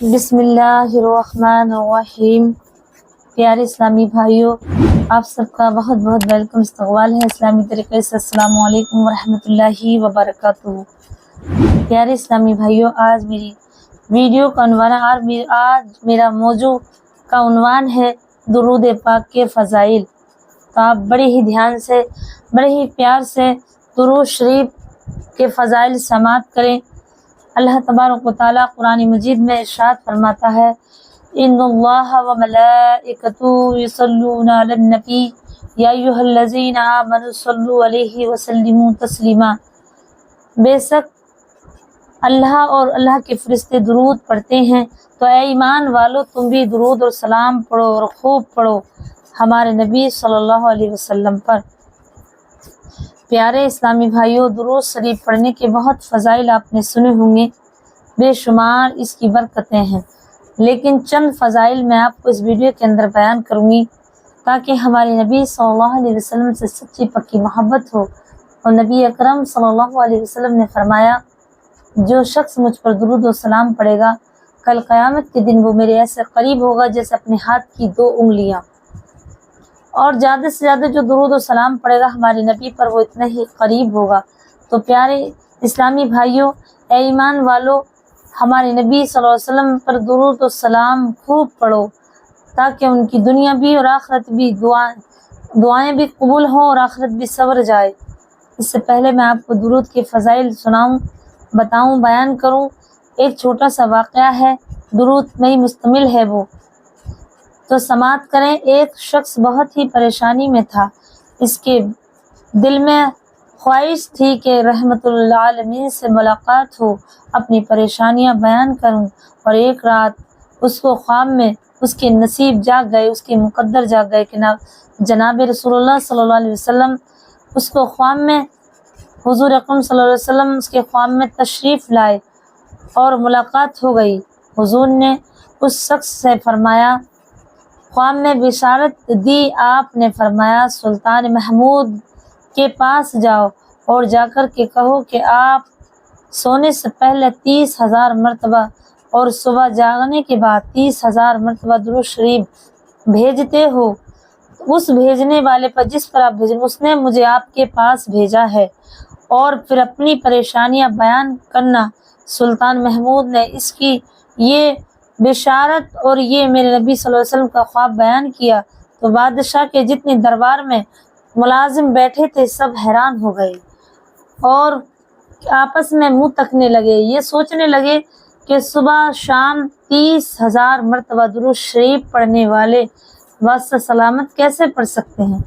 बिस्मिल्लाहिर्रहमानिर्रहीम। प्यारे इस्लामी भाइयों, आप सबका बहुत बहुत वेलकम इस्तकबाल है इस्लामी तरीके से। अस्सलामु अलैकुम वरहमतुल्लाहि वबरकातुहू। प्यारे इस्लामी भाइयों, आज मेरी वीडियो का उन्वान आज मेरा मौजू का उन्वान है दुरूद पाक के फ़ज़ाइल। तो आप बड़े ही ध्यान से, बड़े ही प्यार से दुरूद शरीफ के फ़ज़ाइल समात करें। अल्लाह तबारक व तआला कुरान मजीद में इरशाद फरमाता है, इन्नल्लाह व मलाइकतुहु युसल्लूना अलन नबी या अय्युहल्लज़ीना आमनु सल्लु अलैहि व सल्लिमू तस्लीमा। बेशक अल्लाह और अल्लाह के फरिश्ते दुरूद पढ़ते हैं, तो ऐ ईमान वालों तुम भी दुरूद और सलाम पढ़ो और खूब पढ़ो हमारे नबी सल्लल्लाहु अलैहि वसल्लम पर। प्यारे इस्लामी भाइयों, दुरूद शरीफ पढ़ने के बहुत फ़ज़ाइल आपने सुने होंगे, बेशुमार इसकी बरकतें हैं, लेकिन चंद फ़ज़ाइल मैं आपको इस वीडियो के अंदर बयान करूँगी ताकि हमारे नबी सल्लल्लाहु अलैहि वसल्लम से सच्ची पक्की मोहब्बत हो। और नबी अकरम सल्लल्लाहु अलैहि वसल्लम ने फरमाया, जो शख्स मुझ पर दुरूद और सलाम पढ़ेगा, कल क़यामत के दिन वो मेरे ऐसे करीब होगा जैसे अपने हाथ की 2 उंगलियाँ। और ज़्यादा से ज़्यादा जो दुरूद और सलाम पड़ेगा हमारे नबी पर, वो इतना ही करीब होगा। तो प्यारे इस्लामी भाइयों, ऐ ईमान वालों, हमारे नबी सल्लल्लाहु अलैहि वसल्लम पर दुरूद और सलाम खूब पढ़ो ताकि उनकी दुनिया भी और आखिरत भी दुआएं भी कबूल हों और आखिरत भी सवर जाए। इससे पहले मैं आपको दुरूद के फ़ज़ाइल सुनाऊँ, बताऊँ, बयान करूँ। एक छोटा सा वाक़या है, दुरूद में ही मुश्तमिल है वो, तो समात करें। एक शख्स बहुत ही परेशानी में था। इसके दिल में ख्वाहिश थी कि रहमतुल आलमीन से मुलाकात हो, अपनी परेशानियां बयान करूं। और एक रात उसको ख्वाब में उसके नसीब जाग गए, उसके मुकद्दर जाग गए कि जनाब रसूलुल्लाह सल्लल्लाहु अलैहि वसल्लम उसको ख्वाब में, हुजूर अकरम सल्लल्लाहु अलैहि वसल्लम उसके ख्वाब में तशरीफ़ लाए और मुलाकात हो गई। हुजूर ने उस शख्स से फरमाया, ख्वाब में बिशारत दी, आपने फरमाया सुल्तान महमूद के पास जाओ और जाकर के कहो कि आप सोने से पहले 30,000 मरतबा और सुबह जागने के बाद 30,000 मरतबा दुरूद शरीफ भेजते हो। उस भेजने वाले पर, जिस पर आप भेजें, उसने मुझे आपके पास भेजा है। और फिर अपनी परेशानियां बयान करना। सुल्तान महमूद ने इसकी ये बिशारत और ये मेरे नबी सल्लल्लाहु अलैहि वसल्लम का ख्वाब बयान किया तो बादशाह के जितने दरबार में मुलाजिम बैठे थे सब हैरान हो गए और आपस में मुंह तकने लगे। ये सोचने लगे कि सुबह शाम 30,000 मरतबा दुरूद शरीफ पढ़ने वाले वास्ते सलामत कैसे पढ़ सकते हैं,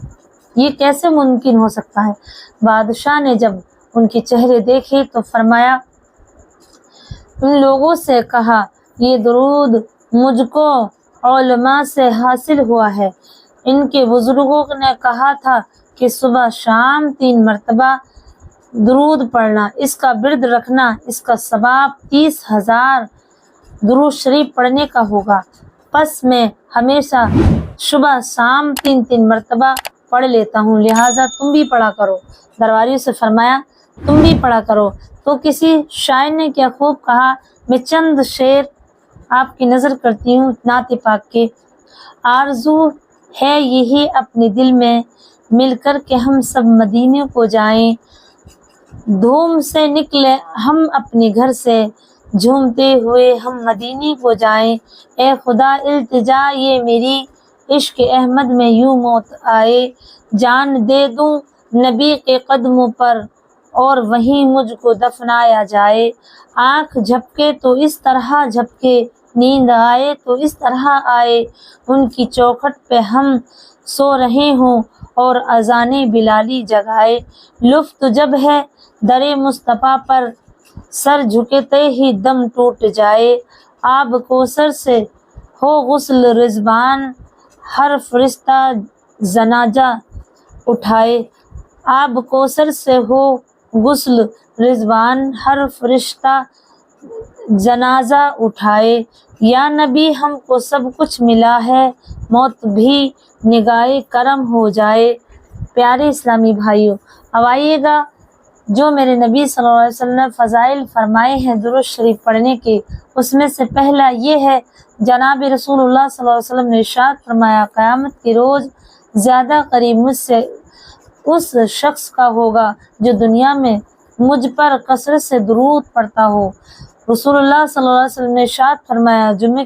ये कैसे मुमकिन हो सकता है। बादशाह ने जब उनके चेहरे देखे तो फरमाया, उन लोगों से कहा, ये दुरूद मुझको उलमा से हासिल हुआ है। इनके बुजुर्गों ने कहा था कि सुबह शाम 3 मरतबा दुरूद पढ़ना, इसका बिर्द रखना, इसका सवाब 30,000 दुरूद शरीफ पढ़ने का होगा। बस मैं हमेशा सुबह शाम 3-3 मरतबा पढ़ लेता हूँ, लिहाजा तुम भी पढ़ा करो। दरबारियों से फरमाया, तुम भी पढ़ा करो। तो किसी शायर ने क्या खूब कहा, मैं चंद शेर आपकी नज़र करती हूँ नात पाक के। आरज़ू है यही अपने दिल में, मिलकर के हम सब मदीने को जाएं। धूम से निकले हम अपने घर से, झूमते हुए हम मदीने को जाएं। ए खुदा इल्तिजा ये मेरी, इश्क अहमद में यूं मौत आए। जान दे दूं नबी के कदमों पर और वहीं मुझको दफनाया जाए। आँख झपके तो इस तरह झपके, नींद आए तो इस तरह आए। उनकी चौखट पे हम सो रहे हों और अज़ाने बिलाली जगाए। लुफ्त जब है दरे मुस्तफ़ा पर, सर झुकते ही दम टूट जाए। आब कौसर से हो गुस्ल रिज़वान, हर फरिश्ता जनाजा उठाए। आब कौसर से हो गुस्ल रिज़वान, हर फरिश्ता जनाजा उठाए। या नबी हमको सब कुछ मिला है, मौत भी निगाहे करम हो जाए। प्यारे इस्लामी भाइयों, अब आइएगा جو میرے نبی صلی اللہ علیہ وسلم نے فضائل فرمائے ہیں درود شریف پڑھنے کے، اس میں سے پہلا یہ ہے، جناب رسول اللہ صلی اللہ علیہ وسلم نے ارشاد فرمایا، قیامت کے روز زیادہ قریب مجھ سے اس شخص کا ہوگا جو دنیا میں مجھ پر کثرت سے درود پڑھتا ہو۔ رسول اللہ صلی اللہ علیہ وسلم نے ارشاد فرمایا، جمعہ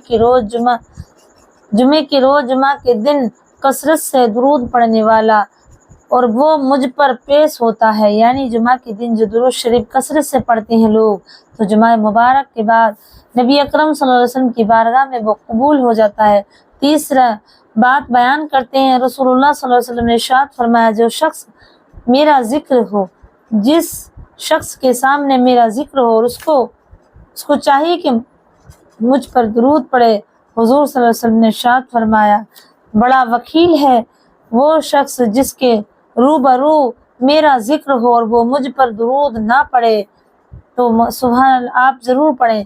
کے دن کثرت سے درود پڑھنے والا اور وہ مجھ پر پیش ہوتا ہے، یعنی جمعہ کے دن جو درود شریف کثرت سے پڑھتے ہیں لوگ، تو جمعہ مبارک کے بعد نبی اکرم صلی اللہ علیہ وسلم کی بارگاہ میں وہ قبول ہو جاتا ہے۔ تیسرا بات بیان کرتے ہیں، رسول اللہ صلی اللہ علیہ وسلم نے ارشاد فرمایا، جو شخص میرا ذکر ہو، جس شخص کے سامنے میرا ذکر ہو اور اس کو چاہیے کہ مجھ پر درود پڑھے، حضور صلی اللہ علیہ وسلم نے ارشاد فرمایا، بڑا وکیل ہے وہ شخص جس کے روبرو میرا ذکر ہو اور وہ مجھ پر درود نہ پڑھے۔ تو سبحان اللہ آپ ضرور پڑھیں۔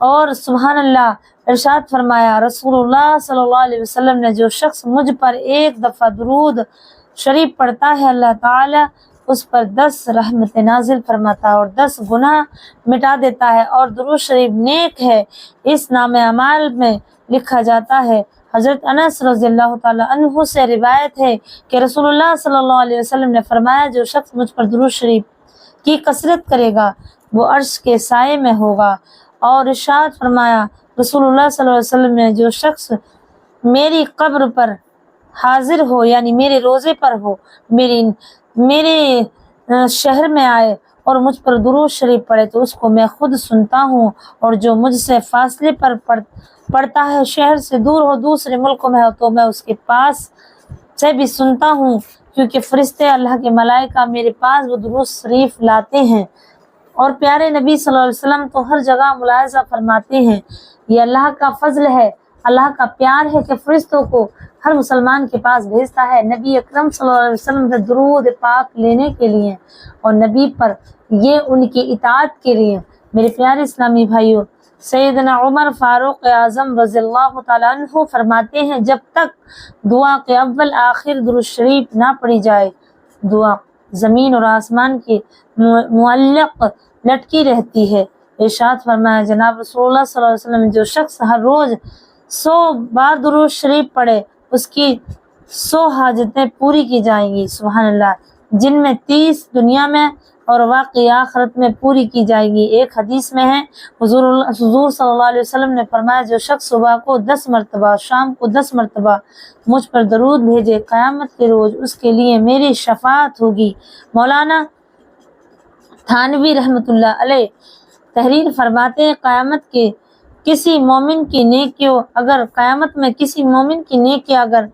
اور سبحان اللہ ارشاد فرمایا رسول اللہ صلی اللہ علیہ وسلم نے، جو شخص مجھ پر ایک دفعہ درود شریف پڑھتا ہے، اللہ تعالیٰ اس پر 10 رحمت نازل فرماتا ہے اور 10 گناہ مٹا دیتا ہے، اور درود شریف نیک ہے، اس نام اعمال میں لکھا جاتا ہے۔ حضرت انس رضی اللہ تعالیٰ عنہ سے روایت ہے کہ رسول اللہ صلی اللہ علیہ وسلم نے فرمایا، جو شخص مجھ پر درود شریف کی کثرت کرے گا وہ عرش کے سائے میں ہوگا۔ اور ارشاد فرمایا رسول اللہ صلی اللہ علیہ وسلم نے، جو شخص میری قبر پر حاضر ہو، یعنی میرے روزے پر ہو، میرے شہر میں آئے اور مجھ پر درود شریف پڑھے تو اس کو میں خود سنتا ہوں، اور جو مجھ سے فاصلے پر پڑھتا ہے، شہر سے دور ہو، دوسرے ملکوں میں ہو، تو میں اس کے پاس سے بھی سنتا ہوں، کیونکہ فرشتے اللہ کے ملائکہ میرے پاس وہ درود شریف لاتے ہیں۔ اور پیارے نبی صلی اللہ علیہ وسلم تو ہر جگہ ملاحظہ فرماتے ہیں، یہ اللہ کا فضل ہے، اللہ کا پیار ہے کہ فرشتوں کو ہر مسلمان کے پاس بھیجتا ہے نبی اکرم صلی اللہ علیہ وسلم سے درود پاک لینے کے لیے اور نبی پر یہ ان کی اطاعت کے لیے۔ میرے پیارے اسلامی بھائیوں، سیدنا عمر فاروق اعظم رضی اللہ تعالیٰ عنہ فرماتے ہیں، جب تک دعا کے اول آخر درود شریف نہ پڑھی جائے، دعا زمین اور آسمان کے معلق لٹکی رہتی ہے۔ ارشاد فرمایا جناب رسول اللہ صلی اللہ علیہ وسلم، جو شخص ہر روز 100 بار درود شریف پڑھے اس کی 100 حاجتیں پوری کی جائیں گی، سبحان اللہ، جن میں 30 دنیا میں اور واقعی آخرت میں پوری کی جائے گی۔ ایک حدیث میں ہے حضور صلی اللہ علیہ وسلم نے فرمایا، جو شخص صبح کو 10 مرتبہ، شام کو 10 مرتبہ مجھ پر درود بھیجے، قیامت کے روز اس کے لیے میری شفاعت ہوگی۔ مولانا تھانوی رحمۃ اللہ علیہ تحریر فرماتے ہیں، قیامت میں کسی مومن کی نیکیاں اگر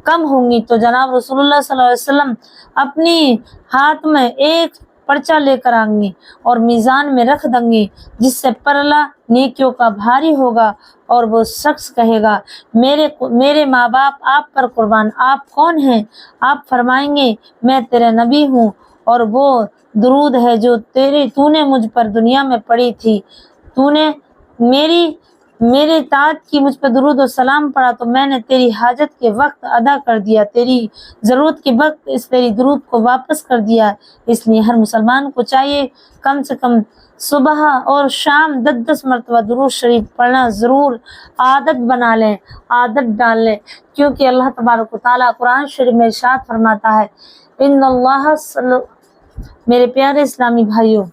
کم ہوں گی تو جناب رسول اللہ صلی اللہ علیہ وسلم اپنی ہاتھ میں ایک پرچہ لے کر آئیں گے اور میزان میں رکھ دیں گے، جس سے پرلا نیکیوں کا بھاری ہوگا، اور وہ شخص کہے گا، میرے ماں باپ آپ پر قربان، آپ کون ہیں؟ آپ فرمائیں گے، میں تیرے نبی ہوں، اور وہ درود ہے جو تو نے مجھ پر دنیا میں پڑھی تھی، تو نے میرے اطاعت کی، مجھ پہ درود و سلام پڑھا تو میں نے تیری حاجت کے وقت ادا کر دیا، تیری ضرورت کے وقت اس تیری درود کو واپس کر دیا۔ اس لیے ہر مسلمان کو چاہیے کم سے کم صبح اور شام 10 مرتبہ درود شریف پڑھنا ضرور عادت بنا لیں، عادت ڈال لیں، کیونکہ اللہ تبارک و تعالیٰ قرآن شریف میں ارشاد فرماتا ہے، ان اللہ میرے پیارے اسلامی بھائیوں،